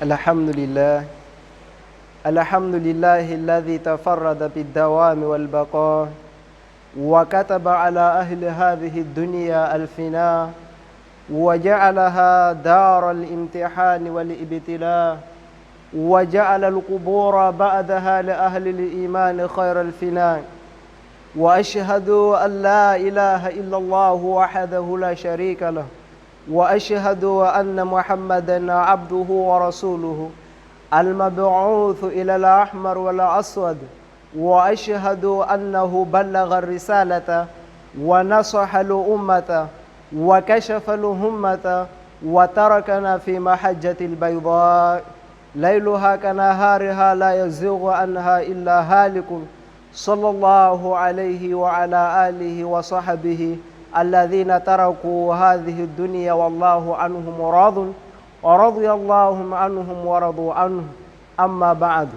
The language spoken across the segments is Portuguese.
الحمد لله الحمد لله الذي تفرد بالدوام والبقاء وكتب على أهل هذه الدنيا الفناء وجعلها دار الامتحان والابتلاء وجعل القبور بعدها لأهل الإيمان خير الفناء وأشهد أن لا إله إلا الله وحده لا شريك له وأشهد أن محمدًا عبده ورسوله المبعوث إلى الأحمر والأسود وأشهد أنه بلغ الرسالة ونصح الأمة وكشف الهمة وتركنا في محجة البيضاء ليلها كنهارها لا يزيغ عنها إلا هالك صلى الله عليه وعلى آله وصحبه الذين تركوا هذه الدنيا والله عنهم راض ورضي الله عنهم ورضوا عنه. أما بعد،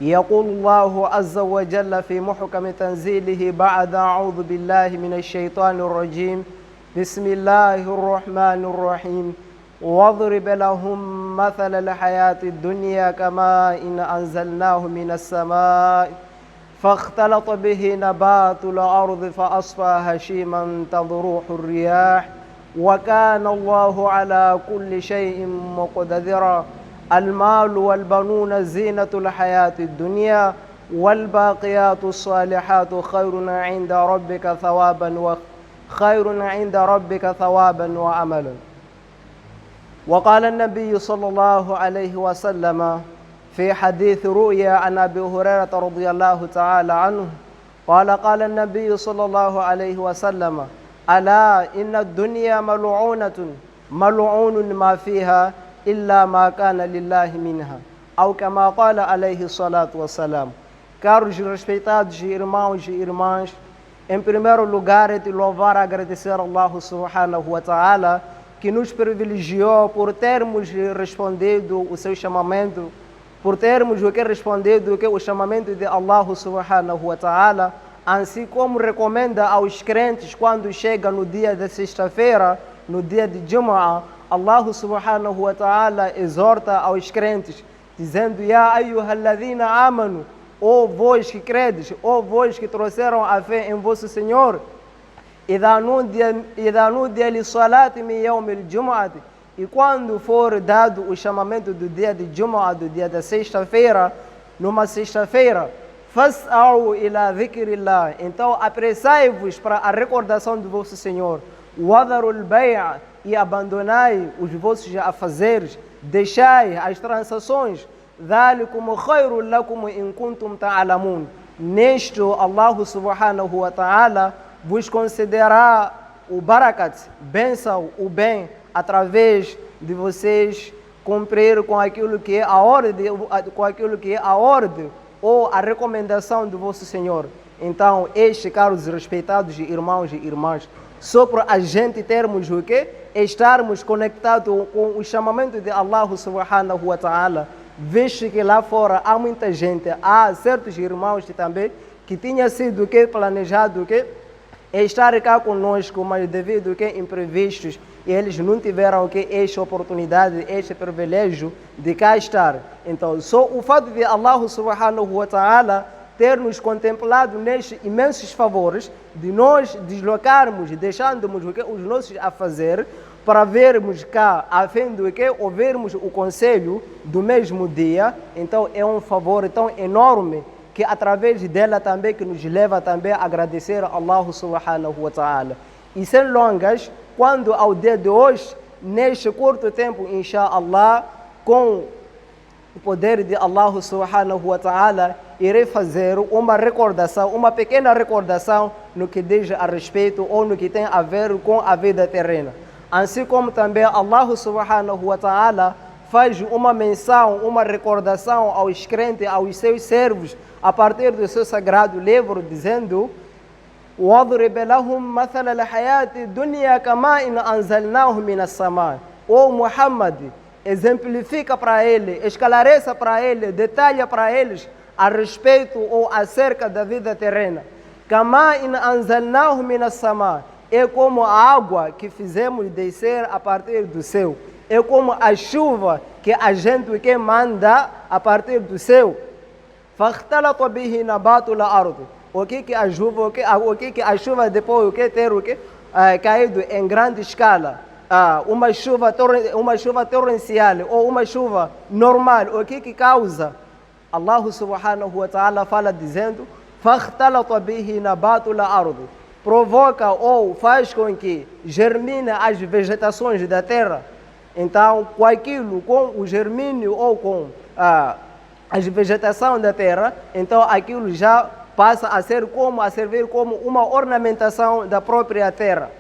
يقول الله عز وجل في محكم تنزيله بعد أعوذ بالله من الشيطان الرجيم بسم الله الرحمن الرحيم واضرب لهم مثل الحياة الدنيا كماء إن أنزلناه من السماء فاختلط به نبات الأرض فأصبح هشيما تذروح الرياح وكان الله على كل شيء مقتدرا. المال والبنون زينة الحياة الدنيا والباقيات الصالحات خير عند ربك ثوابا وعملا. وقال النبي صلى الله عليه وسلم في حديث رؤيا عن أبي هريرة رضي الله تعالى عنه قال النبي صلى الله عليه وسلم ألا إن الدنيا ملعون ما فيها إلا ما كان لله منها أو كما قال عليه الصلاة والسلام. Caros respeitados irmãos e irmãs, em primeiro lugar é de louvar e agradecer a Allah subhanahu wa ta'ala que nos privilegiou por termos respondido o seu chamamento, por termos respondido o chamamento de Allah subhanahu wa ta'ala, assim como recomenda aos crentes quando chega no dia de sexta-feira, no dia de Jumu'ah, Allah subhanahu wa ta'ala exorta aos crentes, dizendo: Ya ayyuhalladhina amanu, ó vós que credes, ó vós que trouxeram a fé em vosso Senhor, إذا نودي للصلاة من يوم الجمعة, e quando for dado o chamamento do dia de Jumu'ah, do dia da sexta-feira, numa sexta-feira, fas'au ila dhikrillah, então apressai-vos para a recordação do vosso Senhor, wadharul bay'a, e abandonai os vossos afazeres, deixai as transações, dhalikum khairul lakum in kuntum ta'lamun. Nisto Allah subhanahu wa ta'ala vos concederá o barakat, bênção, o bem, através de vocês cumprir com aquilo que é a ordem ou a recomendação do vosso Senhor. Então, caros respeitados irmãos e irmãs, só para a gente termos o quê? Estarmos conectados com o chamamento de Allah subhanahu wa ta'ala, visto que lá fora há muita gente, há certos irmãos também que tinha sido planejado estar cá conosco, mas devido a imprevistos, eles não tiveram esta oportunidade, este privilégio de cá estar. Então, só o fato de Allah subhanahu wa ta'ala ter nos contemplado nestes imensos favores, de nós deslocarmos, deixando-nos os nossos afazeres, para vermos cá, a fim de ouvirmos o conselho do mesmo dia. Então, é um favor tão enorme que através dela também que nos leva também a agradecer a Allah subhanahu wa ta'ala. E sem longas, quando ao dia de hoje, neste curto tempo, inshallah, com o poder de Allah subhanahu wa ta'ala, irei fazer uma recordação, uma pequena recordação no que diz a respeito ou no que tem a ver com a vida terrena. Assim como também Allah subhanahu wa ta'ala faz uma menção, uma recordação aos crentes, aos seus servos, a partir do seu sagrado livro, dizendo: وَاضْرِبْ لَهُمْ مَثَلَ الْحَيَاةِ الدُّنْيَا كَمَاءٍ أَنزَلْنَاهُ مِنَ السَّمَاءِ. Ó Muhammad, exemplifica para ele, esclareça para ele, detalha para eles a respeito ou acerca da vida terrena. كَمَاءٍ أَنزَلْنَاهُ مِنَ السَّمَاءِ, é como a água que fizemos descer a partir do céu. é como a chuva que a gente que manda a partir do céu. فاختلط به نبات الأرض. O que a chuva, o que a chuva depois o que ter o que caído em grande escala, uma chuva torrencial ou uma chuva normal, o que causa? Allah subhanahu wa ta'ala fala dizendo: فاختلط به نبات الأرض. Provoca ou faz com que germine as vegetações da terra. Então, com aquilo, com o germínio ou com a vegetação da terra, então aquilo já passa a servir como uma ornamentação da própria terra.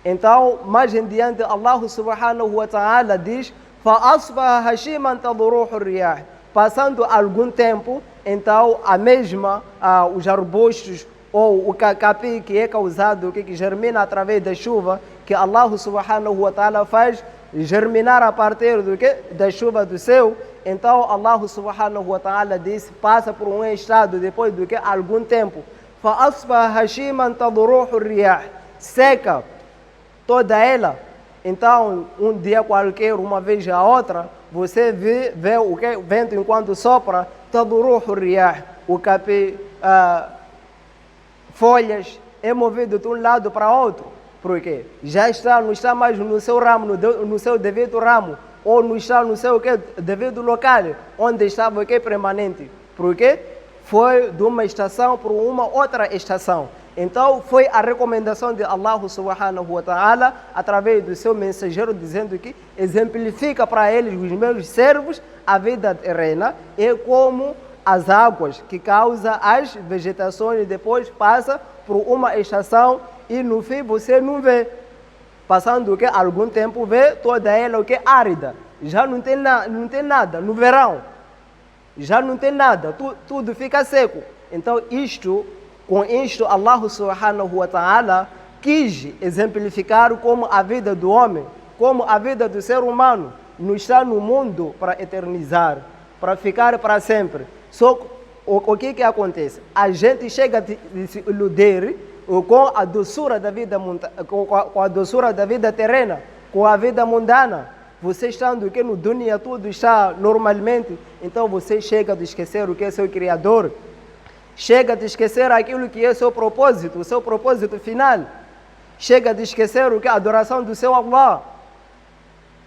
Então, mais em diante, Allah subhanahu wa ta'ala diz: فَأَصْبَحَ هَشِيمًا تَضُرُوحُ الرِّيَاحِ. Passando algum tempo, então os arbustos ou o capim que é causado, que germina através da chuva, que Allah subhanahu wa ta'ala faz germinar a partir da chuva do céu. Então Allah subhanahu wa ta'ala diz, passa por um estado depois do que algum tempo. فَأَصْبَحَ هَشِيمًا تَضُرُوحُ الرِّيَاحِ. Seca toda ela. Então, um dia qualquer, uma vez a outra, você vê o que? Vento enquanto sopra, تَضُرُوحُ الرِّيَاحِ. O capim, folhas, é movido de um lado para outro. Por quê? Não está mais no seu ramo, no seu devido ramo, ou não está no seu devido local, onde estava permanente. Por quê? Foi de uma estação para uma outra estação. Então foi a recomendação de Allah subhanahu wa ta'ala, através do seu mensageiro, dizendo que exemplifica para eles, os meus servos, a vida terrena é como as águas que causam as vegetações e depois passa por uma estação e no fim você não vê. Passando algum tempo vê toda ela árida. Já não tem nada no verão. Já não tem nada, tudo fica seco. Então com isto Allah subhanahu wa ta'ala quis exemplificar como a vida do homem, como a vida do ser humano não está no mundo para eternizar, para ficar para sempre. Só o que acontece? A gente chega a se iludir com a doçura da vida, com a doçura da vida terrena, com a vida mundana. Você estando no dunya, tudo está normalmente, então você chega a esquecer o que é seu Criador, chega a esquecer aquilo que é seu propósito, o seu propósito final, chega a esquecer o que é a adoração do seu Allah.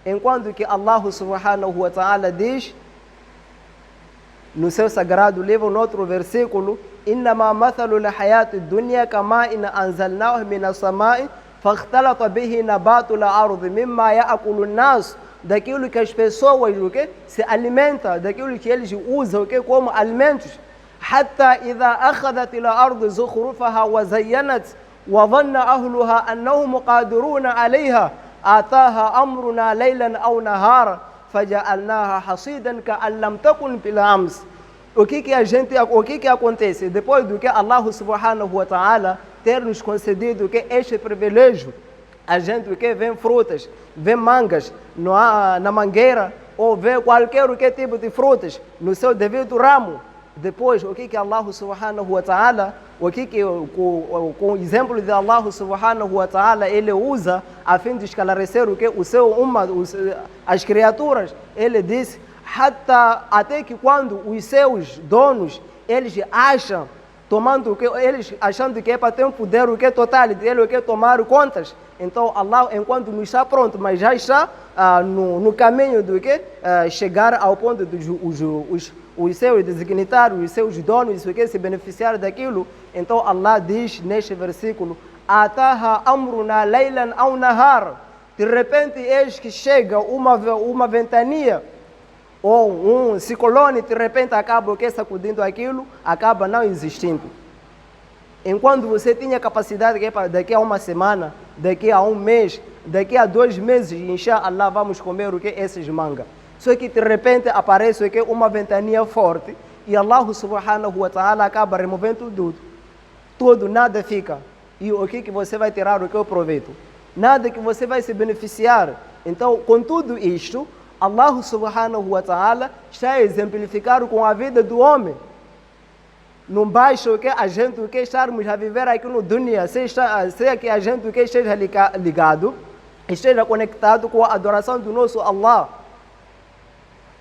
Enquanto que Allah subhanahu wa ta'ala diz no seu sagrado livro, no outro versículo: إنما مثل الحياة الدنيا كماء أنزلناه من السماء فاختلط به نبات الأرض مما يأكل الناس. Daquilo que as pessoas se alimentam, daquilo que eles usam como alimentos. حتى إذا أخذت الأرض زخرفها وزينت وظن أهلها أنهم قادرون عليها آتاها أمرنا ليلا أو نهارا فجعلناها حصيدا كأن لم تكن بالأمس. O que acontece? Depois do que Allah subhanahu wa ta'ala ter nos concedido este privilégio, a gente vê frutas, vê mangas na mangueira, ou vê qualquer tipo de frutas no seu devido ramo. Depois, o que Allah subhanahu wa ta'ala, com o exemplo de Allah subhanahu wa ta'ala, ele usa a fim de esclarecer as criaturas. Ele diz: até que quando os seus donos, eles acham, achando que é para ter um poder total, de ele tomar contas. Então Allah, enquanto não está pronto, mas já está no caminho do chegar ao ponto de os seus designatários, os seus donos, se beneficiar daquilo. Então Allah diz neste versículo: Ataha amruna laylan aw nahar. De repente eis que chega uma ventania ou um ciclone, de repente acaba sacudindo aquilo, acaba não existindo. Enquanto você tinha capacidade que daqui a uma semana, daqui a um mês, daqui a 2 meses, inshallah, vamos comer esses mangas. Só que de repente aparece uma ventania forte e Allah subhanahu wa ta'ala acaba removendo tudo, nada fica. E o que você vai tirar o proveito? Nada que você vai se beneficiar. Então, com tudo isto, Allah subhanahu wa ta'ala está a exemplificar com a vida do homem. Não basta a gente estarmos a viver aqui no dunya, se que a gente esteja ligado esteja conectado com a adoração do nosso Allah.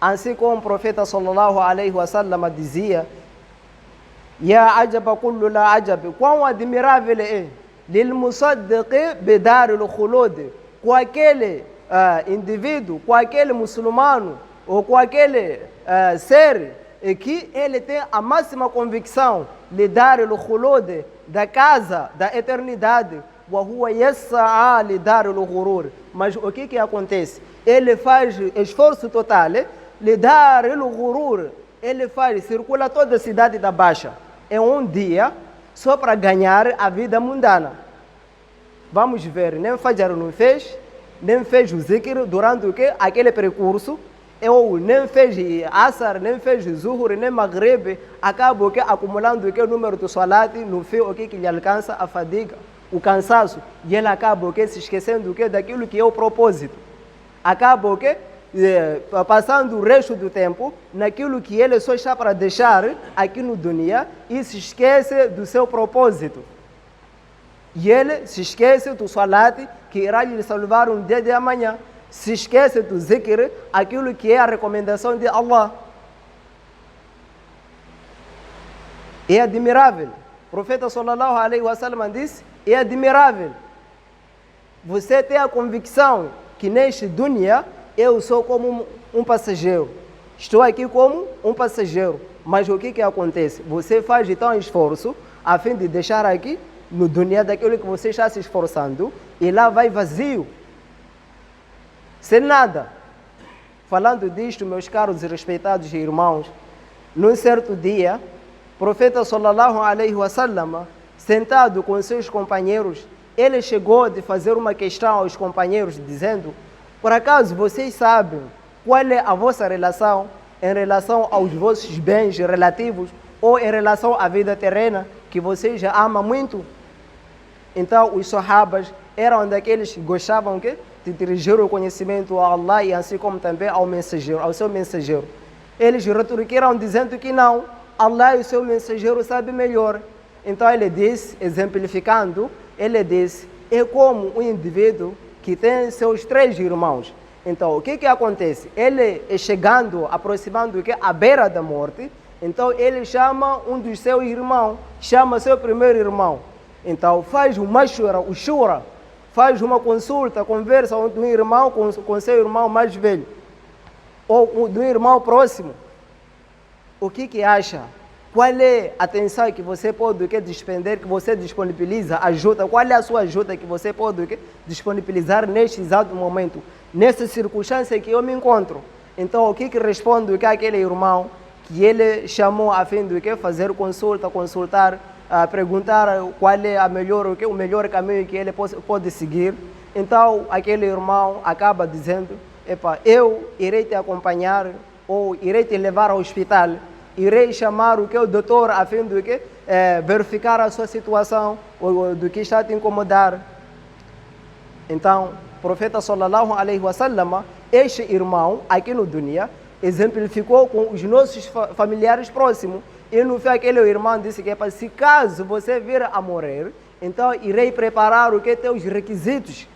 Assim como o profeta sallallahu alaihi wasallam dizia: Ya ajaba kullu la ajab, quão admirável é lil musaddiqi bidar al khulud, com aquele indivíduo, com aquele muçulmano ou com aquele ser que ele tem a máxima convicção de dar al khulud, da casa da eternidade, wa huwa yas'a li dar al ghurur. Mas o que acontece? Ele faz esforço total lhe dar al ghurur, ele circula toda a cidade da Baixa em um dia só para ganhar a vida mundana. Vamos ver, nem Fajr não fez, nem fez o zikr durante o que? Aquele percurso, ou nem fez Asar, nem fez Zuhur, nem Maghrib, acaba o que? Acumulando o que? O número de salat, no fim o que lhe alcança? A fadiga, o cansaço, e ele acaba o que? Se esquecendo o que? Daquilo que é o propósito. Acaba o que? Passando o resto do tempo naquilo que ele só está para deixar aqui no dunya e se esquece do seu propósito. E ele se esquece do salat que irá lhe salvar um dia de amanhã. Se esquece do zikr, aquilo que é a recomendação de Allah. É admirável. O profeta sallallahu alaihi wasallam disse: é admirável você ter a convicção que neste dunya eu sou como um passageiro. Estou aqui como um passageiro. Mas o que acontece? Você faz então esforço a fim de deixar aqui no dunya daquilo que você está se esforçando e lá vai vazio. Sem nada. Falando disto, meus caros e respeitados irmãos, num certo dia, o profeta sallallahu alaihi wasallam, sentado com seus companheiros, ele chegou de fazer uma questão aos companheiros dizendo: por acaso vocês sabem qual é a vossa relação em relação aos vossos bens relativos ou em relação à vida terrena que vocês já amam muito? Então os sahabas eram daqueles que gostavam de dirigir o conhecimento a Allah e assim como também ao mensageiro, ao seu mensageiro. Eles retorquiram dizendo que não, Allah e o seu mensageiro sabem melhor. Então ele disse, exemplificando, ele disse: é como um indivíduo que tem seus 3 irmãos. Então, o que acontece? Ele chegando, aproximando a beira da morte, então ele chama um dos seus irmãos, chama seu primeiro irmão. Então, faz uma shura, faz uma consulta, conversa de um irmão com seu irmão mais velho, ou do irmão próximo. O que acha? Qual é a atenção que você pode despender, que você disponibiliza, ajuda? Qual é a sua ajuda que você pode disponibilizar neste exato momento, nessa circunstância que eu me encontro? Então, o que responde aquele irmão que ele chamou a fim de fazer consulta, consultar, perguntar qual é o melhor caminho que ele pode seguir? Então, aquele irmão acaba dizendo: epa, eu irei te acompanhar ou irei te levar ao hospital. Irei chamar o doutor a fim de verificar a sua situação, ou do que está a te incomodar. Então, o profeta sallallahu alaihi wasallam, este irmão aqui no dunya, exemplificou com os nossos familiares próximos. E no fim aquele irmão disse que se caso você vir a morrer, então irei preparar teus requisitos.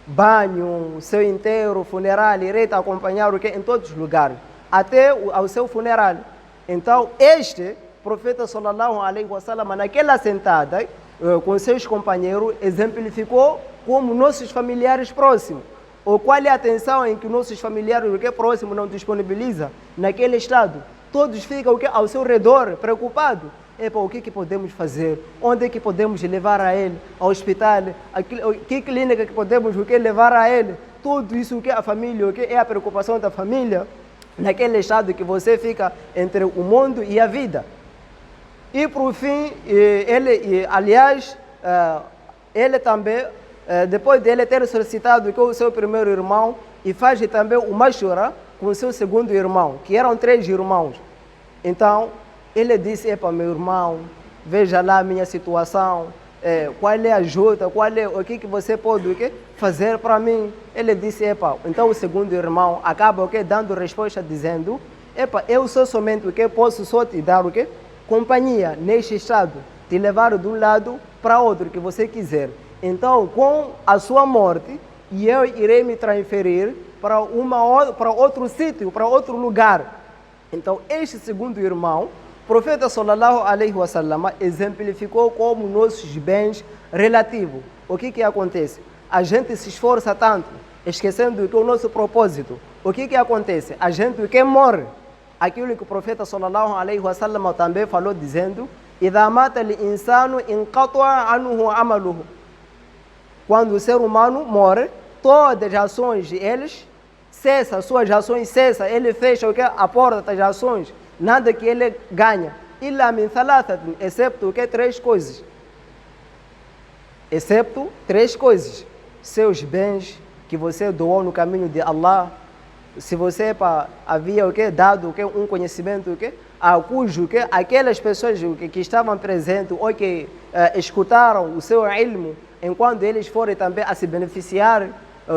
Banho, seu enterro, funeral, irei te acompanhar em todos os lugares, até ao seu funeral. Então, este profeta sallallahu alaihi wasallam, naquela sentada com seus companheiros, exemplificou como nossos familiares próximos. Ou qual é a atenção em que nossos familiares próximos não disponibilizam naquele estado? Todos ficam ao seu redor, preocupados. Epa, o que podemos fazer? Onde é que podemos levar a ele? Ao hospital? Que clínica que podemos levar a ele? Tudo isso a família, é a preocupação da família, naquele estado que você fica entre o mundo e a vida. E por fim, ele também, depois de ele ter solicitado o seu primeiro irmão, e faz também uma shura com o seu segundo irmão, que eram 3 irmãos. Então, ele disse: epa, meu irmão, veja lá a minha situação, qual é a ajuda, o que você pode fazer para mim? Ele disse: epa, então o segundo irmão acaba dando resposta dizendo: epa, eu sou somente posso só te dar companhia neste estado, te levar de um lado para outro que você quiser. Então, com a sua morte, e eu irei me transferir para outro sítio, para outro lugar. Então, este segundo irmão, o profeta sallallahu alaihi wasallam exemplificou como nossos bens relativos. O que acontece? A gente se esforça tanto, esquecendo que o nosso propósito. O que acontece? A gente que morre. Aquilo que o profeta sallallahu alaihi wasallam também falou, dizendo: "Idha mata al-insanu inqata'a anhu amaluhu." Quando o ser humano morre, todas as ações deles cessam, suas ações cessam, ele fecha a porta das ações, nada que ele ganha. Illa min thalathatin, excepto que três coisas. Excepto três coisas: seus bens que você doou no caminho de Allah, se você havia dado um conhecimento a cujo aquelas pessoas que estavam presentes ou que escutaram o seu ilmo, enquanto eles forem também a se beneficiar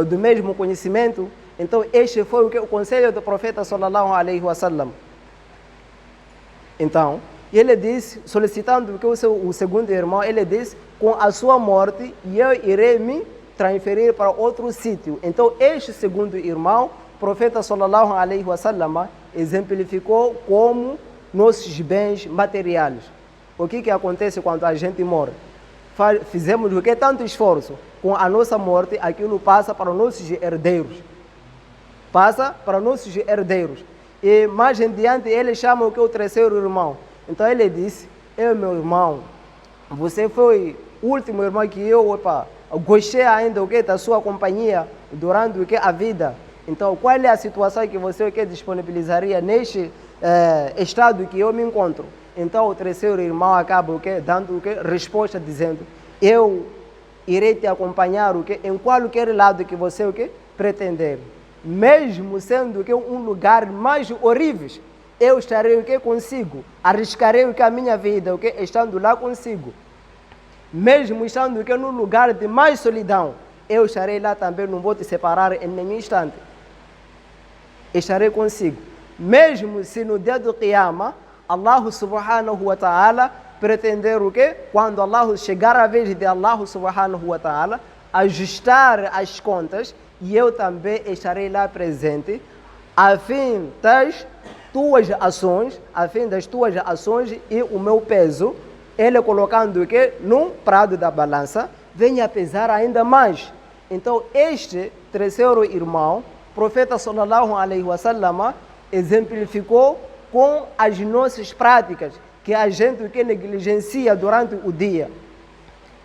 do mesmo conhecimento. Então, este foi o conselho do profeta sallallahu alaihi wasallam. Então, ele disse, solicitando que o segundo irmão, ele disse: com a sua morte, eu irei me transferir para outro sítio. Então, este segundo irmão, o profeta sallallahu alaihi wasallam exemplificou como nossos bens materiais. O que acontece quando a gente morre? Fizemos tanto esforço, com a nossa morte, aquilo passa para nossos herdeiros. Passa para nossos herdeiros. E mais em diante, ele chama o terceiro irmão. Então ele disse: meu irmão, você foi o último irmão que eu gostei ainda da sua companhia durante a vida. Então, qual é a situação que você disponibilizaria neste estado que eu me encontro? Então, o terceiro irmão acaba dando resposta, dizendo: eu irei te acompanhar em qualquer lado que você pretender. Mesmo sendo um lugar mais horrível, eu estarei consigo. Arriscarei a minha vida estando lá consigo. Mesmo estando no lugar de mais solidão, eu estarei lá também, não vou te separar em nenhum instante. Estarei consigo. Mesmo se no dia do Qiyamah, Allah subhanahu wa ta'ala pretender quando Allah chegar a vez de Allah subhanahu wa ta'ala ajustar as contas, e eu também estarei lá presente, a fim das tuas ações, e o meu peso, ele colocando no prado da balança, venha pesar ainda mais. Então, este terceiro irmão, o profeta sallallahu alaihi wasallam exemplificou com as nossas práticas, que a gente negligencia durante o dia.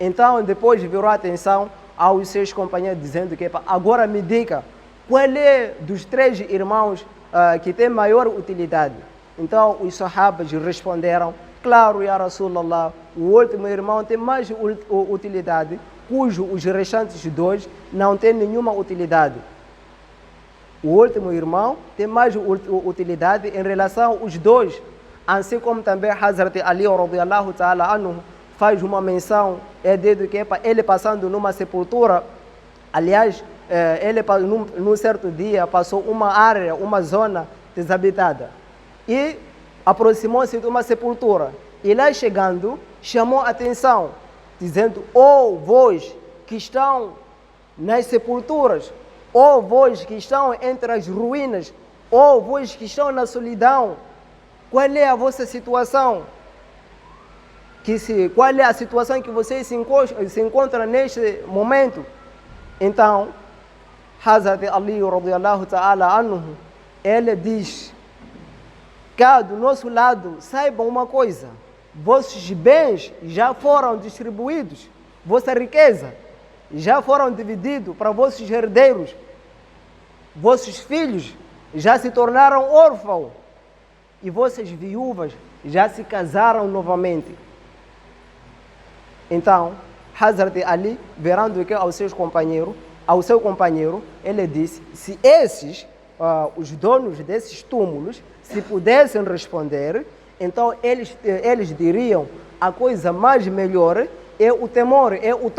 Então, depois virou a atenção aos seus companheiros, dizendo que agora me diga qual é dos três irmãos que tem maior utilidade. Então os sahabas responderam: claro, ya Rasulallah, o último irmão tem mais utilidade, cujo os restantes dois não têm nenhuma utilidade. O último irmão tem mais utilidade em relação aos dois, assim como também Hazrat Ali radiyallahu ta'ala anhu faz uma menção, de que ele passando numa sepultura, aliás, ele num certo dia passou uma área, uma zona desabitada, e aproximou-se de uma sepultura, e lá chegando, chamou a atenção, dizendo: vós que estão nas sepulturas, vós que estão entre as ruínas, vós que estão na solidão, qual é a vossa situação? Qual é a situação que vocês se encontram neste momento? Então, Hazrat Ali radiyallahu ta'ala anhu, ele diz: cá do nosso lado, saibam uma coisa, vossos bens já foram distribuídos, vossa riqueza já foram divididos para vossos herdeiros, vossos filhos já se tornaram órfãos e vossas viúvas já se casaram novamente. Então, Hazrat Ali, virando ao seu companheiro, ele disse: se esses, os donos desses túmulos, se pudessem responder, então eles diriam: a coisa mais melhor é o temor, é o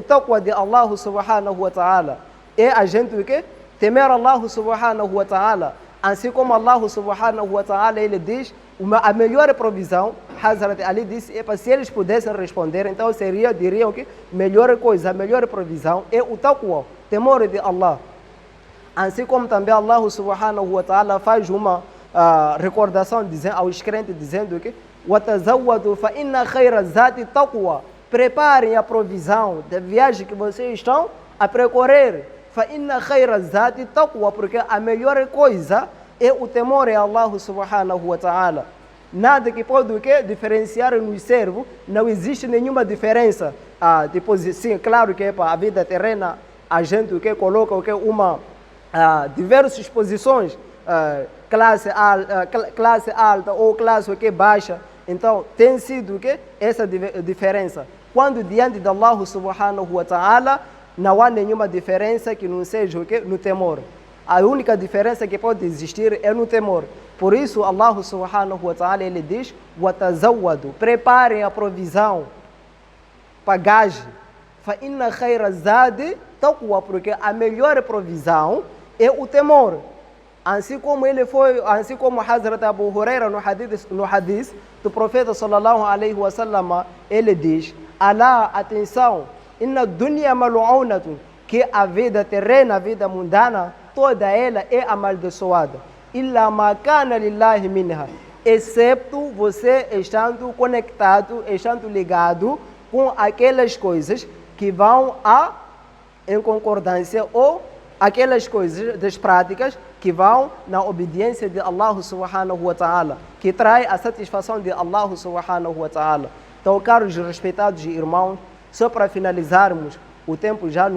taqwa de Allah subhanahu wa ta'ala. É a gente temer Allah subhanahu wa ta'ala. Assim como Allah subhanahu wa ta'ala, ele diz, a melhor provisão, Hazrat Ali disse, se eles pudessem responder, então diriam que melhor coisa, a melhor provisão é o taqwa, temor de Allah. Assim como também Allah subhanahu wa ta'ala faz uma recordação aos crentes dizendo que وَتَزَوَّدُوا فَإِنَّ خَيْرَ الزَّادِ تَقْوَى. Preparem a provisão da viagem que vocês estão a percorrer. فَإِنَّ خَيْرَ الزَّادِ تَقْوَى. Porque a melhor coisa é o temor a Allah subhanahu wa ta'ala. Nada que pode diferenciar nos servos, não existe nenhuma diferença. Sim, claro que para a vida terrena a gente coloca diversas posições, classe alta ou classe baixa. Então tem sido essa diferença. Quando diante de Allah subhanahu wa ta'ala não há nenhuma diferença que não seja no temor. A única diferença que pode existir é no temor. Por isso, Allah subhanahu wa ta'ala, ele diz, وَتَزَوَّدُوا. Preparem a provisão, bagagem. فَإِنَّ خَيْرَ الزَّادِ تَقْوَى. Porque a melhor provisão é o temor. Assim como Hazrat Abu Huraira no hadith do profeta sallallahu alaihi wasallam, ele diz, Alá, atenção, inna dunya malu'unatun, que a vida terrena, a vida mundana, toda ela é amaldiçoada. Illa ma kana lillahi minha. Excepto você estando conectado, estando ligado com aquelas coisas que vão em concordância ou aquelas coisas das práticas que vão na obediência de Allah subhanahu wa ta'ala, que trai a satisfação de Allah subhanahu wa ta'ala. Então, caros respeitados irmãos, só para finalizarmos, o tempo já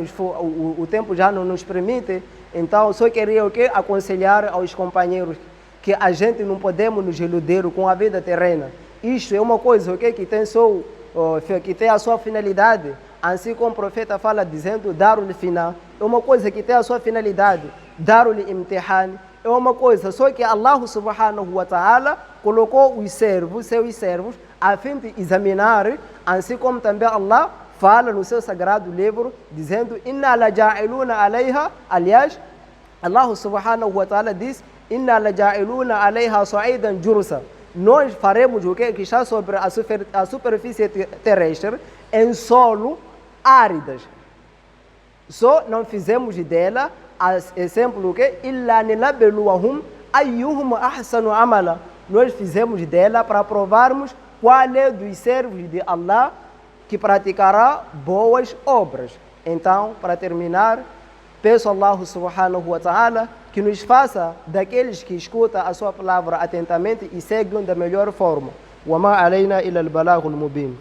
não nos permite, então só queria aconselhar aos companheiros que a gente não podemos nos iludir com a vida terrena. Isto é uma coisa que tem a sua finalidade, assim como o profeta fala dizendo, darul fina, é uma coisa que tem a sua finalidade, darul imtihan, é uma coisa só que Allah subhanahu wa ta'ala colocou seus servos, a fim de examinar, assim como também Allah fala no seu sagrado livro, dizendo, inna la ja'iluna alayha, aliás, Allah subhanahu wa ta'ala diz, inna la ja'iluna alayha sa'idan jursa. Nós faremos o que está sobre a superfície terrestre em solo áridas. Só não fizemos dela, exemplo que illa nilabluwahum ayyuhum ahsanu amala. Nós fizemos dela para provarmos qual é dos servos de Allah que praticará boas obras. Então, para terminar, peço a Allah subhanahu wa ta'ala que nos faça daqueles que escutam a sua palavra atentamente e seguem da melhor forma. وَمَا عَلَيْنَا إِلَّا الْبَلَاغُ الْمُبِينُ.